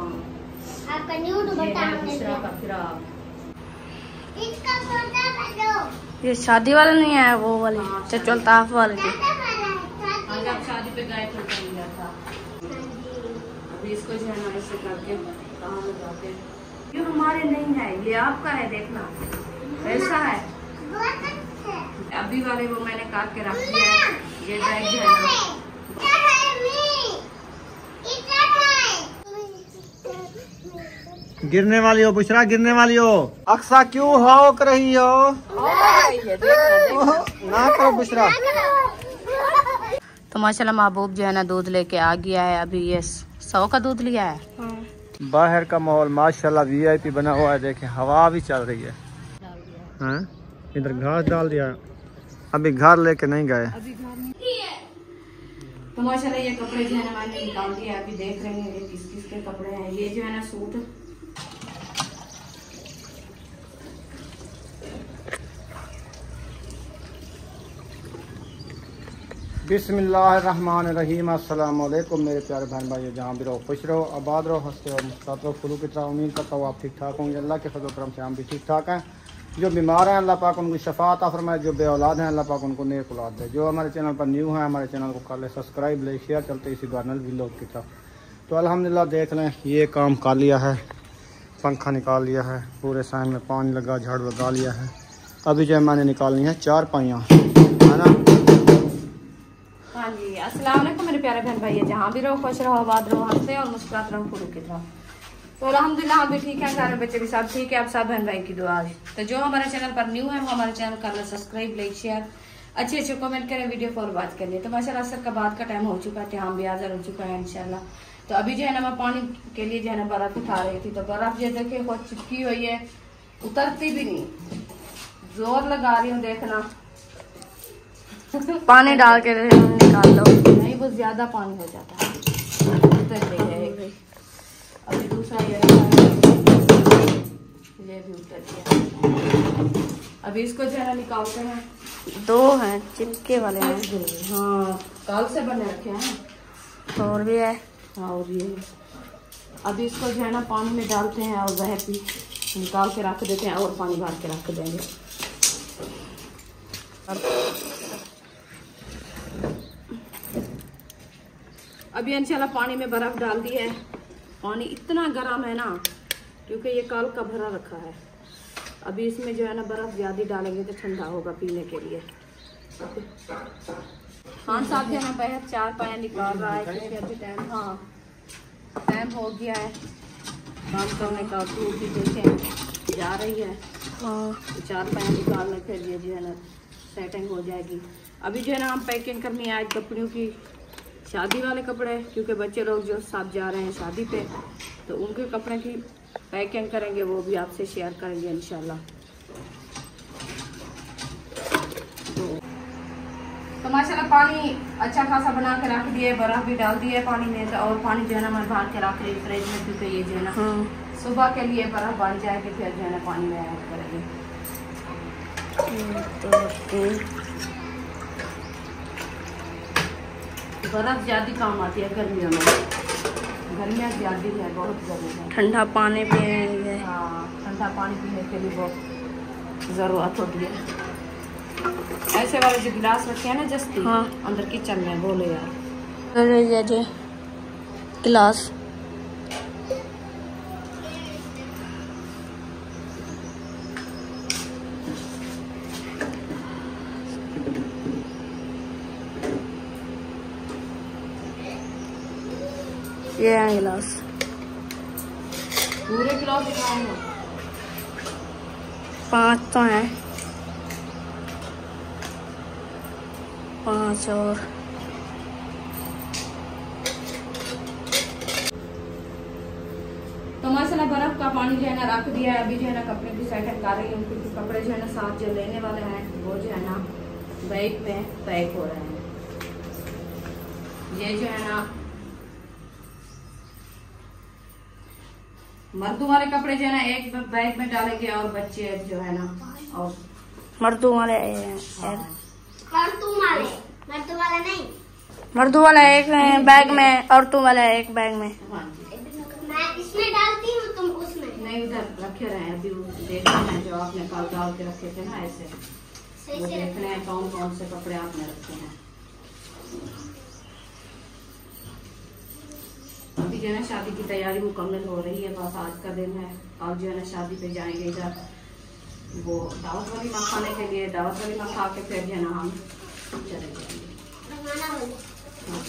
आपका न्यू दुपट्टा इसका फोटो दो। ये शादी वाला नहीं है, वो वाली चचल ताफ वाले की। आज आप शादी पे गए थे तो लिया था। अभी इसको जो है ना ऐसे करके कहाँ लगाते हैं, ये हमारे नहीं है, ये आपका है, देखना ऐसा है। अभी वाले वो मैंने काट के रख दिया है। ये बैग जो है ना गिरने वाली हो बुशरा, गिरने वाली हो। अक्सा क्यों हौक रही हो? ना करो बुशरा। तो माशाल्लाह महबूब जो है ना दूध लेके आ गया है। अभी ये 100 का दूध लिया है। बाहर का माहौल माशाल्लाह VIP बना हुआ है, देखे हवा भी चल रही है। हाँ? इधर घास डाल दिया, अभी घर लेके नहीं गए। तो माशाल्लाह ये कपड़े जो है ना मैंने निकाल दिया। अभी देख रहे हैं ये किस किस के कपड़े हैं। ये जो है ना सूट बिस्मिल्लाहिर्रहमानिर्रहीम। अस्सलाम वालेकुम मेरे प्यारे बहन भाई, जहाँ भी रहो खुश रहो, आबाद रहो, हंसते रहो, मुस्कुराते रहो, फुलू की तरह। उम्मीद करता हूँ आप ठीक ठाक होंगे। अल्लाह के फजल करम से हम भी ठीक ठाक हैं। जो बीमार हैं अल्लाह पाक उनको शफा अता फरमाए, जो बे औलाद हैं अल्लाह पाक उनको नेक औलाद दे। जो हमारे चैनल पर न्यू है हमारे चैनल को कर ले सब्सक्राइब, ले शेयर, चलते इसी गार्नल व्लॉग की तरफ। तो अल्हम्दुलिल्लाह देख लें ये काम कर लिया है, पंखा निकाल लिया है, पूरे साइन में पानी लगा, झाड़ू लगा लिया है। अभी जो है मैंने निकालनी है 4 पाइयाँ, है ना। हाँ जी, अस्सलाम वालेकुम मेरे प्यारे बहन भाई, जहाँ भी रहो खुश रहो, आबाद रहो, हंसते और मुस्कुराते रहो फूलों की तरह। तो अल्हम्दुलिल्लाह हम भी ठीक है, सारे बच्चे भी सब ठीक है। आप सब बहन भाई की दुआ है। तो जो हमारे चैनल पर न्यू है वो हमारे चैनल कर ले सब्सक्राइब, लाइक, शेयर, अच्छे अच्छे कमेंट करें, वीडियो फॉर बात कर लिए। तो माशाल्लाह असर का बात का टाइम हो चुका है, हम भी हाजिर हो चुका है इंशाल्लाह। तो अभी जो है ना मैं पानी के लिए जो है ना बर्फ उठा रही थी। तो बर्फ ये देखिए बहुत चिपकी हुई है, उतरती भी नहीं, जोर लगा रही हूँ देखना। पानी डाल के निकाल लो। नहीं वो ज्यादा पानी हो जाता है, उतर गई। अभी दूसरा ये भी उतर गया। अभी इसको जो है ना निकालते हैं। 2 हैं चिपके वाले हैं। हाँ काल से बने रखे हैं। और भी है। हाँ और ये अभी इसको जो है ना पानी में डालते हैं और वह भी निकाल के रख देते हैं और पानी भर के रख देंगे। अभी इंशाल्लाह पानी में बर्फ डाल दी है। पानी इतना गर्म है ना क्योंकि ये काल का भरा रखा है। अभी इसमें जो है ना बर्फ ज्यादा डालेंगे तो ठंडा होगा पीने के लिए। खान साहब जो है ना बेहद 4 पाया निकाल रहा है क्योंकि अभी टाइम हो गया है काम करने का। तो भी देखें जा रही है। तो 4 पाया निकालने फिर ये जो है ना सेटिंग हो जाएगी। अभी जो है ना हम पैकिंग करनी है आज कपड़ों की, शादी वाले कपड़े, क्योंकि बच्चे लोग जो सब जा रहे हैं शादी पे तो उनके कपड़े की पैकिंग करेंगे, वो भी आपसे शेयर करेंगे इंशाल्लाह। तो माशाल्लाह पानी अच्छा खासा बना के रख दिए, बर्फ भी डाल दिए पानी में। और पानी जो है ना मैं भर के रख रही फ्रिज में क्योंकि ये जो है ना सुबह के लिए बर्फ बन जाएगी, फिर जो है ना पानी में ऐड करेंगे। बर्फ ज्यादा काम आती है गर्मियों में, गर्मियाँ ज्यादा है, बहुत गर्मी है। ठंडा पानी पीने। हाँ ठंडा पानी पीने के लिए बहुत ज़रूरत होती है। ऐसे वाले जो गिलास रखे हैं ना जस्ती, हाँ अंदर किचन में, बोले यार गिलास। ये है गिलास। पूरे गिलास दिखाएंगे। 5 तो हैं, 5 और तो माशाल्लाह बर्फ का पानी जो है ना रख दिया है। अभी जो है ना कपड़े की सेटिंग कर रही हूँ क्योंकि कपड़े जो है ना साथ जो लेने वाले हैं वो जो है ना बैग में पैक हो रहे हैं। ये जो है ना मर्दों वाले कपड़े जो है ना एक बैग में डालेंगे और बच्चे जो है ना और मर्दों वाले मर्दू वाला नहीं, एक बैग में, औरतों वाला एक बैग में। हाँ जी। नहीं उधर रखे रहे हैं, अभी देख रहे हैं जो आपने कल डाल के रखे थे ना ऐसे, वो देख रहे हैं कौन कौन से कपड़े आपने रखे हैं। अभी जो है ना शादी की तैयारी मुकम्मल हो रही है, बस आज का दिन है। और जो है ना शादी पे जाएंगे इधर वो दावत वाली माँ खाने के लिए, दावत वाली माँ खा के फिर जो है ना हम चले जाएंगे। हाँ।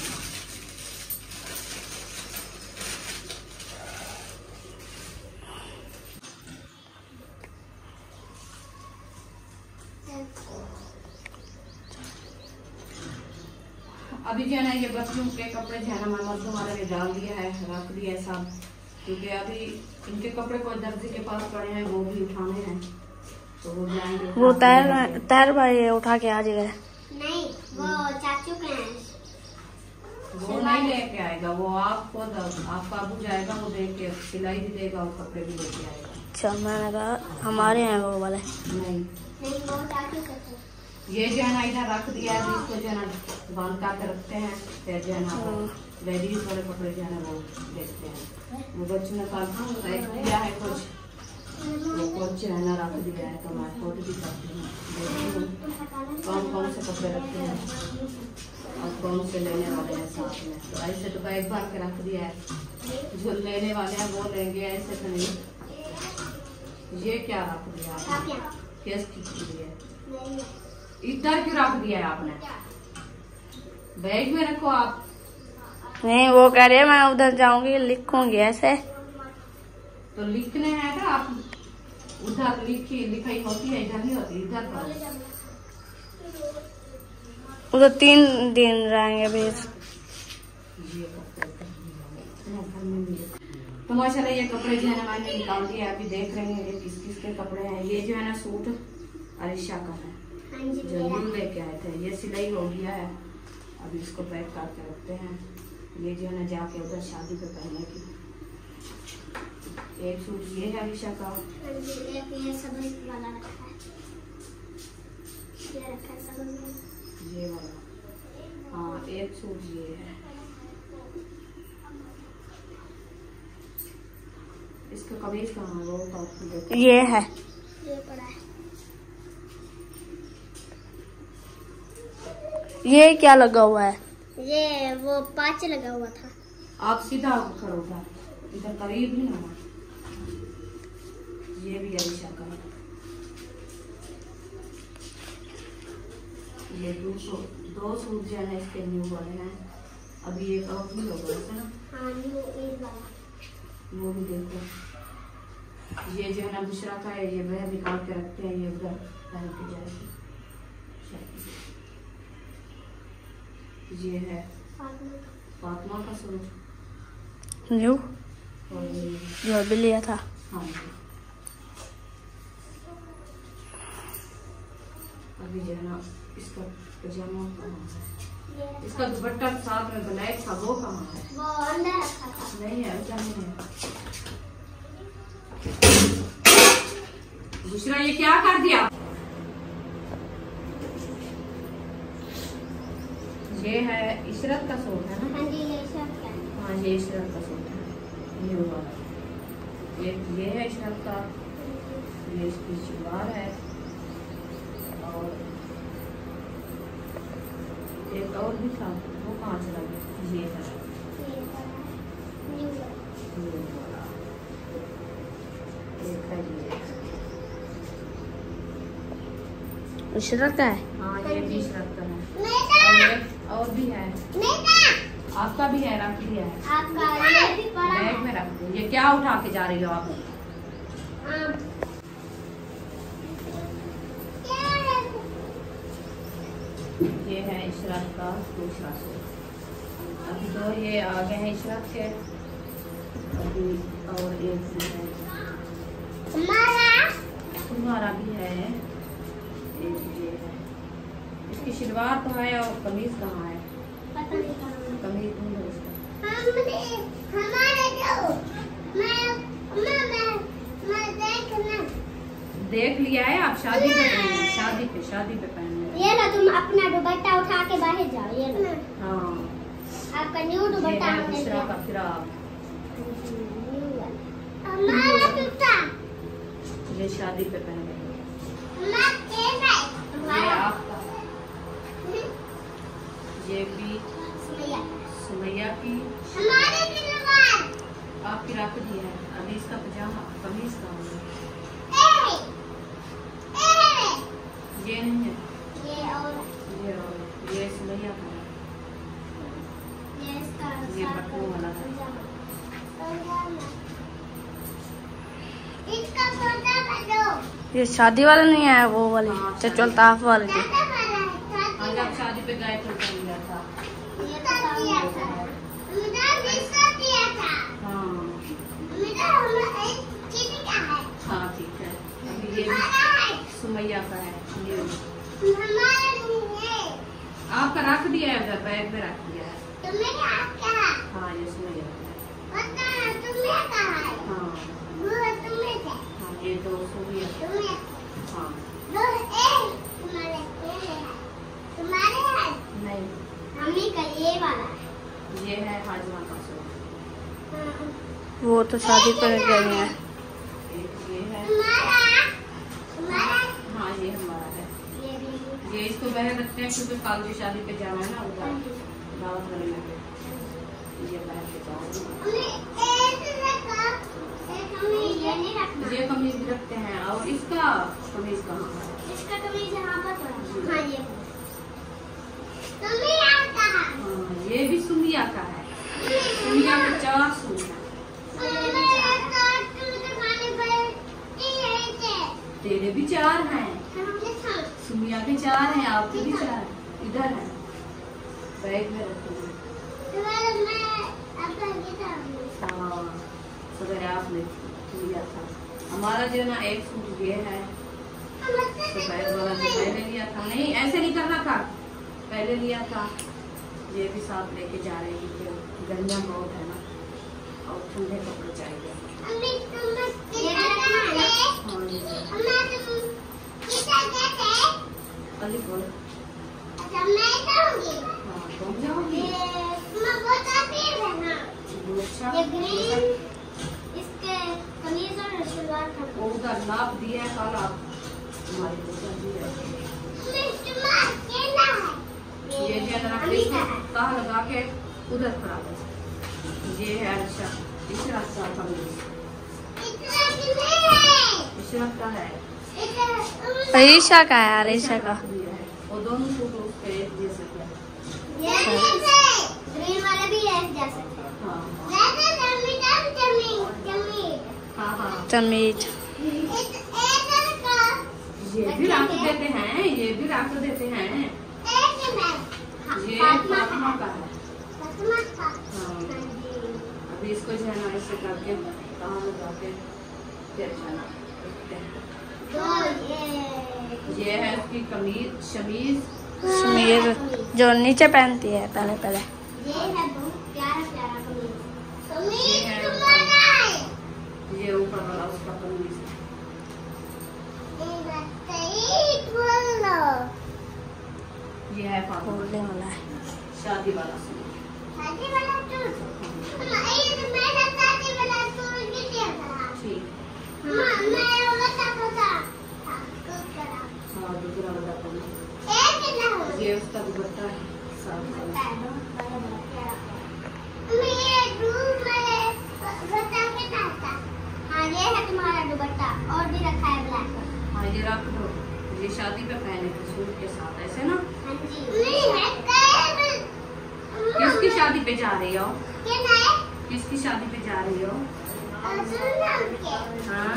अभी जो है ना ये बच्चों के कपड़े जो है ना मैं मर्दों वाले ने डाल दिया है, रख दिया है सब, क्योंकि अभी इनके कपड़े को दर्जी के पास पड़े हैं, वो भी उठाने हैं, तो वो जाएंगे। वो तैर भाई उठा के आ जाएगा। नहीं, वो चाचू के हैं। वो नहीं लेके आएगा, वो आपको आपका अबू जाएगा, वो देख के सिलाई भी देगा और कपड़े भी लेके आएगा। अच्छा, मैंने कहा हमारे हैं वो वाले। नहीं, नहीं, वो चाचू के थे। ये जो है ना इधर रख दिया है, इसको जो है ना बांध के रखते हैं, फिर जो है ना लेडीज वाले कपड़े जो है ना वो देखते हैं। वो बच्चों ने कल रख दिया है कुछ, वो कुछ जो है ना रख दिया है, तो मैं फोटो भी करती हूँ, देखती हूँ कौन कौन से कपड़े रखते हैं और कौन से लेने वाले हैं साथ में। तो ऐसे तो बैग भर के रख दिया है, जो लेने वाले हैं वो लेंगे, ऐसे तो नहीं। ये क्या रख दिया आपने? केस की लिए इधर क्यों रख दिया है आपने? बैग में रखो आप। नहीं, वो कह रही है मैं उधर जाऊंगी लिखूंगी ऐसे। तो लिखने हैं ना आप उधर लिखाई होती है, इधर नहीं होती, इधर पर। उधर 3 दिन रहेंगे भी। तो माशाल्लाह ये कपड़े जो है ना मैंने निकाल दिए, अभी देख रहे हैं ये किस किस के कपड़े हैं। ये जो है ना सूट अरिशा का है, जो न्यू लेके आए थे, ये सिलाई हो गया है, अभी इसको पैक करके रखते हैं। ये जो है ना जाके उधर शादी पे पहनने की। एक सूट ये है अरिशा का, एक ये सब वाला रखा है, ये रखा है सब ये वाला। हाँ, एक सूट ये है, इसका कमीज कहाँ है? वो देखो, ये है। ये पड़ा है। ये क्या लगा हुआ है? ये वो 5 लगा हुआ था। आप सीधा खड़ो उधर, इधर करीब नहीं होना। ये भी अरिशा का है। ये 2 सूट जो है इसके न्यू वाले हैं, अभी एक और भी होगा है ना। हाँ, न्यू ईद वाला। वो भी देखो। ये जो है ना दूसरा का है, ये वह निकाल के रखते हैं, ये उधर पहन के जाएगी। ये है फातिमा का सूट न्यू, और ये जो अभी लिया था। हाँ जी। अभी जो है ना इसका पजामा कहाँ है? इसका दुपट्टा साथ में ब्लैक था, वो कहाँ है? वो अंदर रखा था। नहीं है, क्या नहीं है। दूसरा ये क्या कर दिया? ये है इशरत का सूट है ना। हाँ जी, ये सब क्या है? हाँ, ये इशरत का सूट है, न्यू वाला। ये है इशरत का, ये इसकी सलवार है, और एक और भी था, वो कहाँ चला गया? ये है न्यू वाला, एक है ये। इशरत का है। हाँ, ये भी इशरत का है, मेरा और एक और भी है। मेरा आपका भी है, रख दिया है आपका ये भी पड़ा बैग है। में, रख दो। ये क्या उठा के जा रही हो आप? ये है इशरत का दूसरा सूट। अभी 2 ये आ गए हैं इशरत के, अभी और एक भी है, तुम्हारा भी है, एक ये है। इसकी सलवार तो है, और कमीज कहाँ है? पता नहीं कहाँ है। कमीज ढूंढो इसका। हमारे जो मैं देखना। देख लिया है आप? शादी पे पहने, शादी पे पहने। ये ना तुम अपना दुपट्टा उठा के बाहर जाओ, ये ना हाँ, आपका न्यू ये दुपट्टा है हमने दूसरा लिया। का फिराक। हमारा जूता ये शादी पे पहने, मम्मा ये आपका, ये भी सुमैया सुमैया की, हमारे दिलवार आपकी रख दी है। अभी इसका पजामा कमीज का होगा, ये नहीं है, ये सुमैया का है, ये बटनों वाला है। इसका फोटो बनो। ये शादी वाला नहीं है, वो वाली हाँ, चचोलताफ वाली थी। आज आप शादी पे गए थे तो लिया था। हाँ हाँ ठीक है। अभी ये भी सुमैया का है, ये आपका रख दिया है उधर, बैग में रख दिया है। हाँ ये सुमैया का है। हाँ हाँ ये तो सुमैया। हाँ नहीं, मम्मी का ये वाला है। ये है हाजमा का सूट। वो तो शादी पे गई है। एक ये है, हमारा हाँ ये हमारा है। ये भी ये इसको बहन रखते हैं क्योंकि कल जो शादी पे जाना है ना उधर दावत वाले में, ये बहन के जाओ। ये कमीज भी रखते हैं। और इसका कमीज कहाँ है? इसका कमीज यहाँ पर है। हाँ ये सुमैया का है। हाँ, ये भी सुमिया का है। सुमिया में 4 सूट है। तेरे भी 4 हैं, सुमिया के 4 हैं, आपके भी 4 हैं। इधर है, बैग में रखूंगी। हाँ सवेरे आपने लिया था। हमारा जो ना एक सूट ये है, सफेद वाला जो पहले लिया था। नहीं ऐसे नहीं करना था, पहले लिया था। ये भी साथ लेके जा रहे हैं क्योंकि गर्मियाँ बहुत है ना और ठंडे कपड़े चाहिए। अली बोल, हाँ तुम जाओगी। अच्छा ये ग्रीन इसके कमीज और शलवार का वो उधर नाप दिया है कल, आप हमारी को कर दिया है। ये कहाँ लगा के उधर खड़ा कर। ये है अच्छा इशरत का कमीज, इशरत का है। अरीशा का है, अरीशा का। दिया है वो दोनों सूट उस पे एक जैसे थे। ग्रीन वाले भी है जैसे हाँ हाँ हाँ तमीज। ये भी रख देते हैं, ये भी रख देते हैं। ये फातिमा का है। हाँ अभी इसको जो है ना ऐसे करके कहाँ लगा के फिर जाना। ये है उसकी कमीज शमीज, समीर जो नीचे पहनती है पहले पहले। ये है बहुत प्यारा प्यारा कमीज। ये है ये ऊपर वाला उसका कमीज है। ये है फातिमा बोलने वाला है। शादी वाला सूट। ठीक हाँ दूसरा वाला कमीज। ये उसका दुपट्टा है साफ वाला। हाँ ये है तुम्हारा दुपट्टा और भी रखा है ब्लैक। हाँ ये रख दो, ये शादी पे पहने थे सूट के साथ ऐसे ना। हाँ जी किसकी शादी पे जा रही हो? किसकी शादी पे जा रही हो? हाँ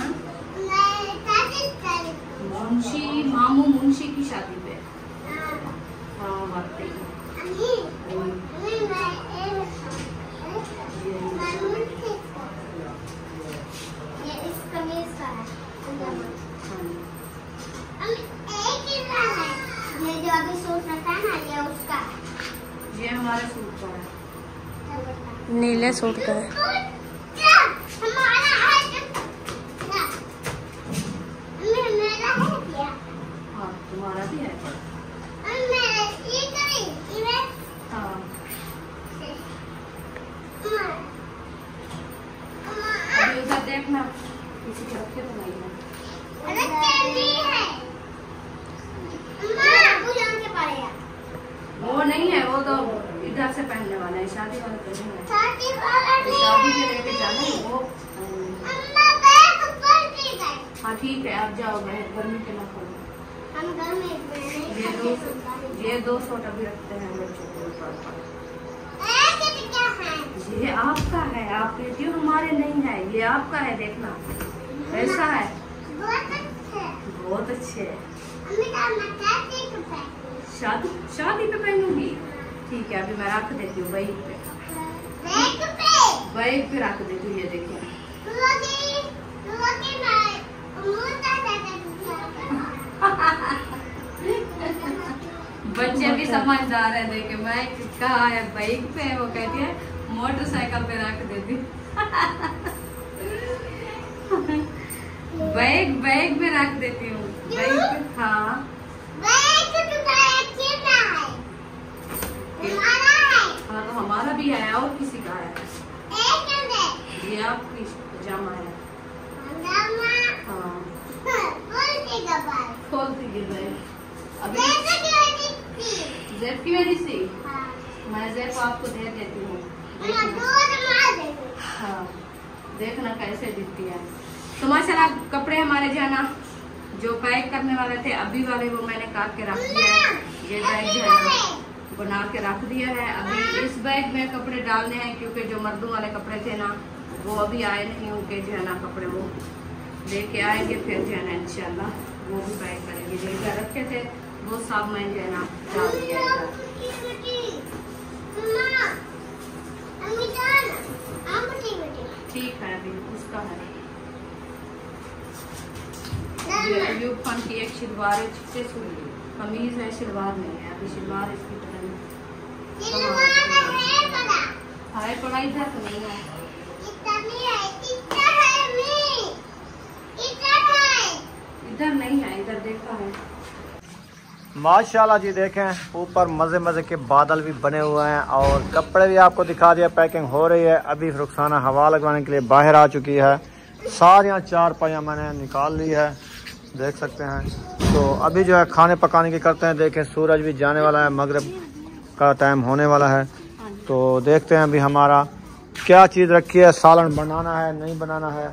मुंशी मामू मुंशी की शादी पे। हाँ वाकई ये इस कमीज का है। ये जो अभी सूट रखा है ना ये उसका है। ये हमारे सूट का है। नीले सूट का है। हाँ तुम्हारा भी है। हाँ अभी उधर देखना किसी तरफ के बनाई है। वो नहीं है, वो तो इधर से पहनने वाला है, शादी वाला तो नहीं है। शादी में लेके जाना है वो। हाँ ठीक है, आप जाओ, गर्मी के ना खोलो। ये दो सूट अभी रखते हैं बच्चों के ऊपर। ये आपका है, आप कहती हो हमारे नहीं है, ये आपका है, देखना कैसा है, बहुत अच्छे। शादी पे पहनूंगी, ठीक है, अभी मैं रख देती हूँ बैग पे, बैग पे रख देती हूँ। ये देखिए बच्चे भी समझदार है, देखे मैं कहा है बाइक पे है, वो कहती है मोटरसाइकिल पे रख देती। बैग में रख देती हूँ, बैग पे। हाँ हाँ, तो हमारा भी है और किसी का है। ये आपकी पजामा है। हाँ खोलती गिर गए अभी जेब की वजह से। मैं जेब आपको दे देती हूँ, हाँ देखना कैसे दिखती है। तो माशाल्लाह कपड़े हमारे जो है ना, जो पैक करने वाले थे अभी वाले, वो मैंने काट के रख दिया है। ये बैग जो है ना बना के रख दिया है। अभी इस बैग में कपड़े डालने हैं, क्योंकि जो मर्दों वाले कपड़े थे ना वो अभी आए नहीं, उनके जो है ना कपड़े वो लेके आएंगे, फिर जो है ना इंशाल्लाह वो भी पैक करेंगे। जो इधर रखे थे वो सब मैं जो है ना डाल दिया इधर। ठीक है, अभी उसका है अयूब खान की एक शलवार है, चिट्टे सूट कमीज है, शलवार नहीं है। अभी शलवार इसकी हाय पड़ा इधर तो नहीं है, इधर नहीं है, इधर देखा है। माशाल्लाह जी देखें ऊपर मज़े मज़े के बादल भी बने हुए हैं और कपड़े भी आपको दिखा दिया, पैकिंग हो रही है। अभी रुखसाना हवा लगवाने के लिए बाहर आ चुकी है। सारियाँ चार पाइयाँ मैंने निकाल ली है, देख सकते हैं। तो अभी जो है खाने पकाने की करते हैं। देखें सूरज भी जाने वाला है, मगरिब का टाइम होने वाला है। तो देखते हैं अभी हमारा क्या चीज़ रखी है, सालन बनाना है नहीं बनाना है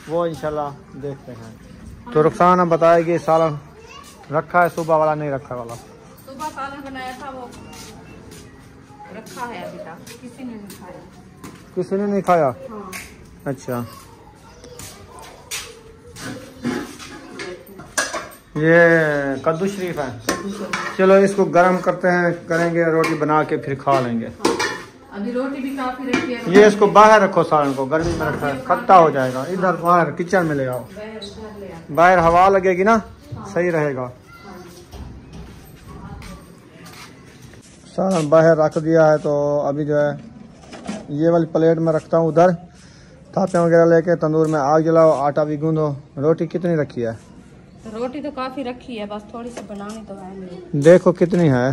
वो इंशाल्लाह देखते हैं। तो रुखसाना बताएगी सालन रखा है, सुबह वाला नहीं रखा वाला। सुबह सालन बनाया था वो रखा है, अभी तक किसी ने नहीं खाया। किसी ने नहीं खाया? हाँ। अच्छा, ये कद्दू शरीफ है। चलो इसको गरम करते हैं, करेंगे रोटी बना के फिर खा लेंगे। अभी रोटी भी काफी रखी है। ये इसको बाहर रखो, सालन को गर्मी में रखा है, खट्टा हो जाएगा। इधर बाहर किचन में ले आओ, बाहर हवा लगेगी ना, सही रहेगा। सालन बाहर रख दिया है। तो अभी जो है ये वाली प्लेट में रखता हूँ, उधर थापे वगैरह लेके तंदूर में आग जलाओ, आटा भी गूंदो। रोटी कितनी रखी है? रोटी तो काफी रखी है, बस थोड़ी सी बनानी तो है नहीं। देखो कितनी है।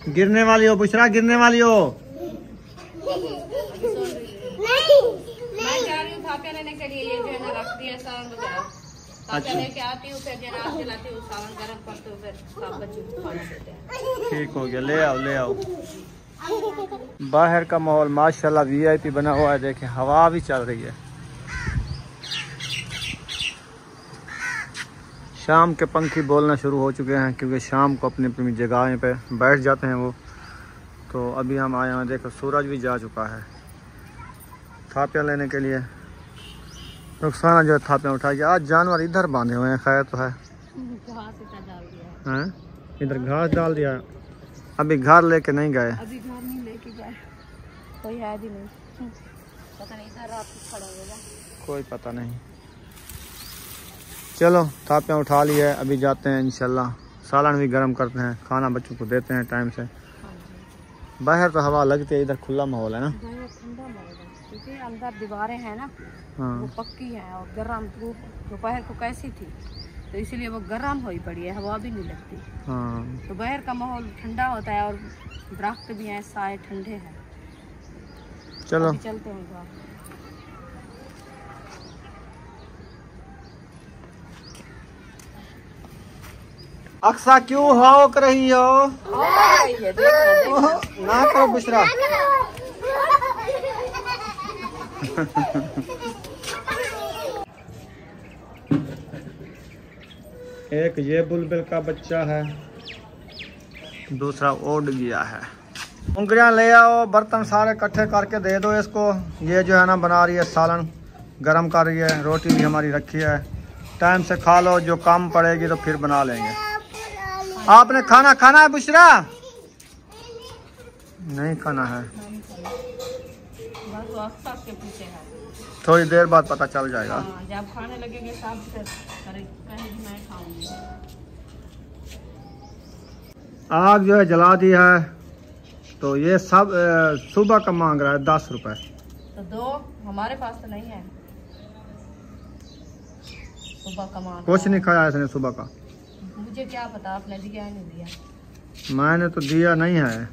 गिरने वाली हो बुशरा, गिरने वाली हो। मैं जा रही हूँ थापे लेने के लिए, ये जो है ना रख दिया सालन वगैरह। थापे लेके आती हूँ, फिर जो आग जलाती हूँ, सालन गरम करते हूँ, फिर सब बच्चों को खा देते हैं। ठीक हो गया, ले आओ ले आओ। बाहर का माहौल माशाल्लाह वीआईपी बना हुआ है। देखें हवा भी चल रही है। शाम के पंखी बोलना शुरू हो चुके हैं, क्योंकि शाम को अपनी अपनी जगह पे बैठ जाते हैं वो। तो अभी हम आए हैं, देखो सूरज भी जा चुका है थापियाँ लेने के लिए। रुखसाना जो थापियाँ उठा के, आज जानवर इधर बांधे हुए हैं, खैर तो है। इधर घास डाल दिया। अभी घर लेके नहीं गए, अभी घर नहीं लेके गए, कोई है भी नहीं, पता नहीं इधर रात को खड़ा होगा, कोई पता नहीं। चलो थापियाँ उठा ली है, अभी जाते हैं इंशाल्लाह। सालन भी गर्म करते हैं, खाना बच्चों को देते हैं टाइम से। बाहर तो हवा लगती है, इधर खुला माहौल है ना, ठंडा माहौल है, क्योंकि अंदर दीवारें हैं ना, हाँ वो पक्की है और गर्म धूप दोपहर को कैसी थी, तो इसीलिए वो गर्म हुई पड़ी है, हवा भी नहीं लगती। हाँ तो बाहर का माहौल ठंडा होता है और दरख्त भी हैं, साए ठंडे हैं। चलो चलते हैं। अक्सा क्यों हौक रही हो? ना करो बुशरा। एक ये बुलबुल का बच्चा है, दूसरा उड़ गया है। उंगलियां ले आओ, बर्तन सारे इकट्ठे करके दे दो इसको। ये जो है ना बना रही है सालन, गरम कर रही है, रोटी भी हमारी रखी है। टाइम से खा लो, जो कम पड़ेगी तो फिर बना लेंगे। आपने खाना खाना है बुशरा? नहीं खाना है, के पीछे है। थोड़ी देर बाद पता चल जाएगा। जब खाने लगेंगे साहब कहेगी मैं खाऊंगी। आग जो है जला दी है, तो ये सब सुबह का मांग रहा है 10 रुपए। तो दो, हमारे पास तो नहीं है। सुबह का मांग कुछ नहीं खाया इसने सुबह का। मुझे क्या पता, आपने दिया है नहीं दिया? मैंने तो दिया नहीं है।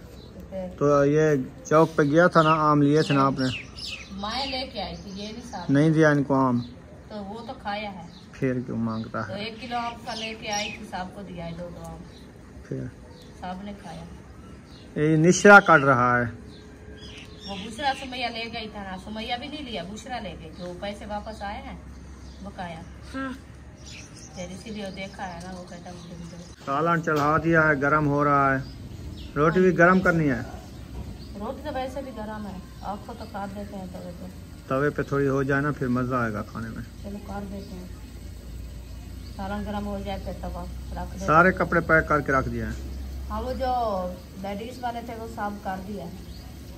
तो ये चौक पे गया था ना, आम लिए थे ना आपने? मैं लेके आई थी, ये नहीं साहब। नहीं दिया इनको आम, तो वो तो खाया है। फिर क्यों मांगता तो है? 1 किलो आम का लेके आई थी, साहब को दिया है 2 आम, फिर साहब ने खाया। ये निशा काट रहा है। वो बुशरा सुमैया ले गई था ना, सुमैया भी नहीं लिया, बुशरा ले गई। वो पैसे वापस आए हैं बकाया। फिर इसीलिए वो देखा है ना, वो कहता मुझे भी दो। सालन चढ़ा दिया है, गरम हो रहा है। रोटी भी गरम करनी है। रोटी तो वैसे भी गरम है, आँखों तो काट देते हैं तवे पे। तवे पे थोड़ी हो जाए ना, फिर मजा आएगा खाने में। चलो काट देते हैं, सालन गरम हो जाए फिर तवा रख दो। सारे कपड़े पैक करके रख दिए हैं। हाँ, वो जो लेडीज वाले थे वो सब कर दिया है।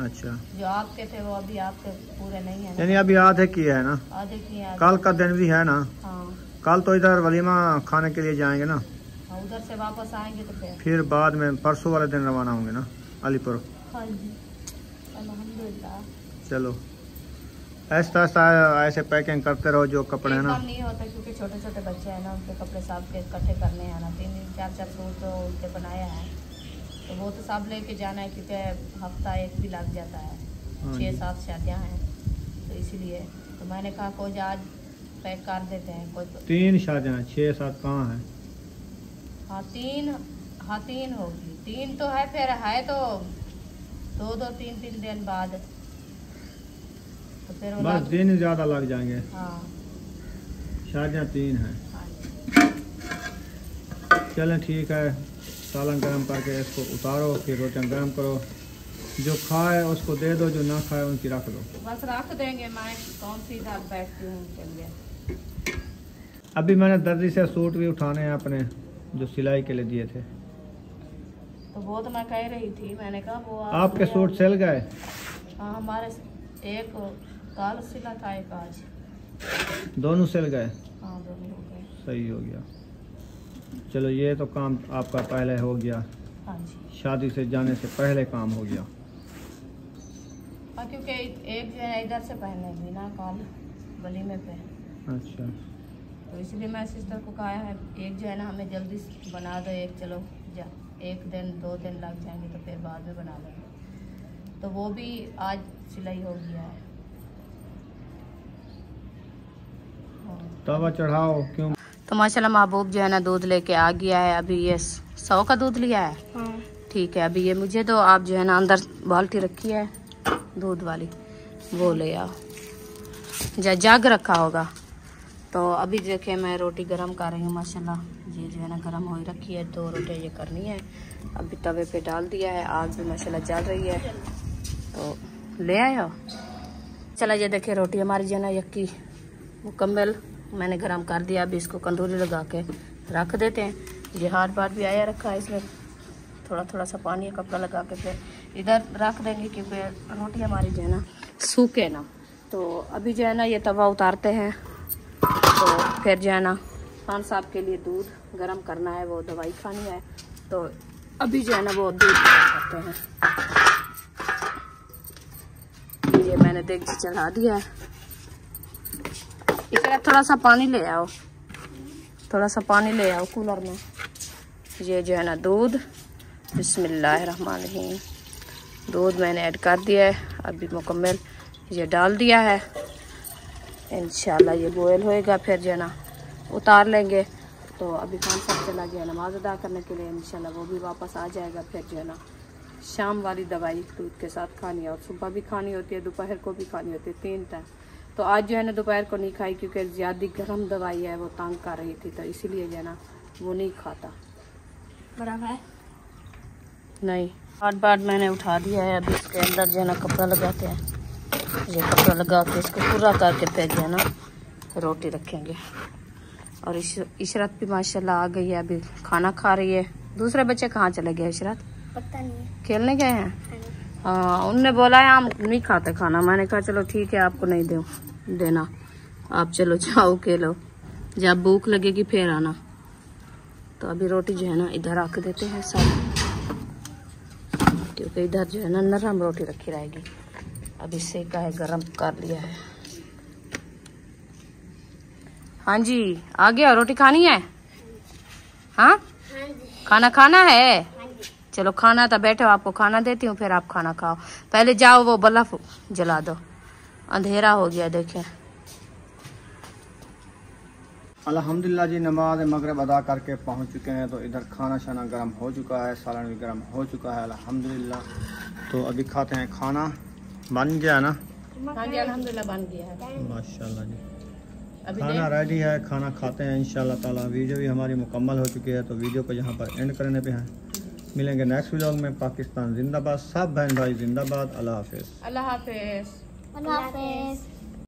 अच्छा, जो आपके थे वो अभी आपके पूरे नहीं है ना? यानी अभी आधे किए है ना? आधे किए हैं। कल का दिन भी है ना? हाँ, कल तो इधर वलीमा खाने के लिए जाएंगे ना, उधर से वापस आएंगे तो फिर बाद में परसों वाले दिन रवाना होंगे ना अलीपुर। हाँ जी, अल्हम्दुलिल्लाह। चलो ऐसा ऐसा ऐसे पैकिंग करते रहो जो कपड़े हैं ना। नहीं होता क्योंकि छोटे छोटे बच्चे हैं ना, उनके कपड़े सब के इकट्ठे करने हैं ना। 3-4 सूट तो उनके बनाया है, तो वो तो सब लेके जाना है क्योंकि हफ्ता एक भी लग जाता है। 6-7 शादियाँ हैं, तो इसीलिए तो मैंने कहा कोई आज पैक कर देते हैं। कोई 3 शादियाँ, 6-7 कहाँ है? हाँ 3 होगी। 3 तो है, फिर है तो 2-3 दिन बाद, तो फिर वो बस दिन ज्यादा लग जाएंगे। हाँ, शादियाँ 3 हैं। हाँ। चलें ठीक है, सालन गरम करके इसको उतारो, फिर रोटियाँ गरम करो। जो खाए उसको दे दो, जो ना खाए उनकी रख दो। बस रख देंगे, मैं कौन सी इधर बैठती हूँ उनके लिए। अभी मैंने दर्जी से सूट भी उठाने हैं अपने, जो सिलाई के लिए दिए थे। तो वो तो मैं कह रही थी, मैंने कहा वो आपके सूट सिल गए? हाँ, हमारे एक कल सिला था, एक आज। दोनों सिल गए? हाँ, दोनों हो गए। सही हो गया। चलो ये तो काम आपका पहले हो गया। हाँ जी, शादी से जाने से पहले काम हो गया। हाँ, क्योंकि एक जो है इधर से पहनेगी ना कल वलीमे पे। अच्छा, तो इसलिए मैं सिस्टर को कहा है, एक जो है ना हमें जल्दी बना दो, एक चलो जा 1 दिन 2 दिन लग जाएंगे तो फिर बाद में बना लेंगे। तो वो भी आज सिलाई हो गया है। तवा चढ़ाओ। क्यों? तो माशाल्लाह महबूब जो है ना दूध लेके आ गया है। अभी ये 100 का दूध लिया है। हाँ। ठीक है, अभी ये मुझे तो आप जो है ना अंदर बाल्टी रखी है दूध वाली, वो ले आओ। जग रखा होगा। तो अभी देखे मैं रोटी गरम कर रही हूँ माशाल्लाह। ये जो है ना गरम हो रखी है, 2 रोटियाँ ये करनी है। अभी तवे पे डाल दिया है, आग भी माशाल्लाह जल रही है। तो ले आयो। चला ये देखे रोटी हमारी जो है ना यक्की मुकम्मल मैंने गरम कर दिया। अभी इसको कंदूरी लगा के रख देते हैं। ये हाथ बार भी आया रखा है, इसमें थोड़ा थोड़ा सा पानी कपड़ा लगा के फिर इधर रख देंगे क्योंकि रोटी हमारी जो है ना सूखे ना। तो अभी जो है ना ये तवा उतारते हैं। तो फिर जो है ना खान साहब के लिए दूध गरम करना है, वो दवाई खानी है। तो अभी जो है ना वो दूध करते हैं। ये मैंने देख चढ़ा दिया है। इसमें थोड़ा सा पानी ले आओ, थोड़ा सा पानी ले आओ कूलर में। ये जो है ना दूध, बिस्मिल्लाहिर्रहमानिर्रहीम, दूध मैंने ऐड कर दिया है। अभी मुकम्मल ये डाल दिया है। इंशाल्लाह ये बॉयल होएगा, फिर जो है ना उतार लेंगे। तो अभी खान साहब चला गया नमाज अदा करने के लिए, इंशाल्लाह वो भी वापस आ जाएगा। फिर जो है ना शाम वाली दवाई दूध के साथ खानी है और सुबह भी खानी होती है, दोपहर को भी खानी होती है, 3 टाइम। तो आज जो है ना दोपहर को नहीं खाई क्योंकि ज़्यादा गर्म दवाई है, वो तंग कर रही थी, तो इसीलिए जो है ना वो नहीं खाता। बराबर है नहीं, बार मैंने उठा दिया है। अभी इसके अंदर जो है ना कपड़ा लगाते हैं, ये कपड़ा लगा के इसको पूरा करके फिर जो है ना रोटी रखेंगे। और इशरत भी माशाल्लाह आ गई है, अभी खाना खा रही है। दूसरे बच्चे कहाँ चले गए इशरत? पता नहीं, खेलने गए हैं। हाँ, उनने बोला है हम नहीं खाते खाना। मैंने कहा चलो ठीक है, आपको नहीं देना, आप चलो जाओ खेलो, जब भूख लगेगी फिर आना। तो अभी रोटी जो है ना इधर रख देते हैं सब, क्योंकि इधर जो है ना नरम रोटी रखी रहेगी। अभी सेका है, गरम कर लिया है। हाँ जी, आ गया। रोटी खानी है? हाँ, खाना खाना है? चलो खाना तो बैठो, आपको खाना देती हूँ, फिर आप खाना खाओ। पहले जाओ वो बल्ब जला दो, अंधेरा हो गया देखें। अल्हम्दुलिल्लाह जी, नमाज मगरिब अदा करके पहुंच चुके हैं। तो इधर खाना शाना गर्म हो चुका है, सालन भी गर्म हो चुका है अल्हम्दुलिल्लाह। तो अभी खाते हैं खाना। बन गया ना? हाँ जी अल्हम्दुलिल्लाह बन गया है माशाल्लाह जी। अभी खाना रेडी है, खाना खाते हैं इंशाल्लाह ताला। वीडियो भी हमारी मुकम्मल हो चुकी है, तो वीडियो को यहाँ पर एंड करने पे हैं। मिलेंगे नेक्स्ट व्लॉग में। पाकिस्तान जिंदाबाद, सब बहन भाई जिंदाबाद। अल्लाह हाफिज़। अल्लाह हाफिज़। अल्लाह हाफिज़।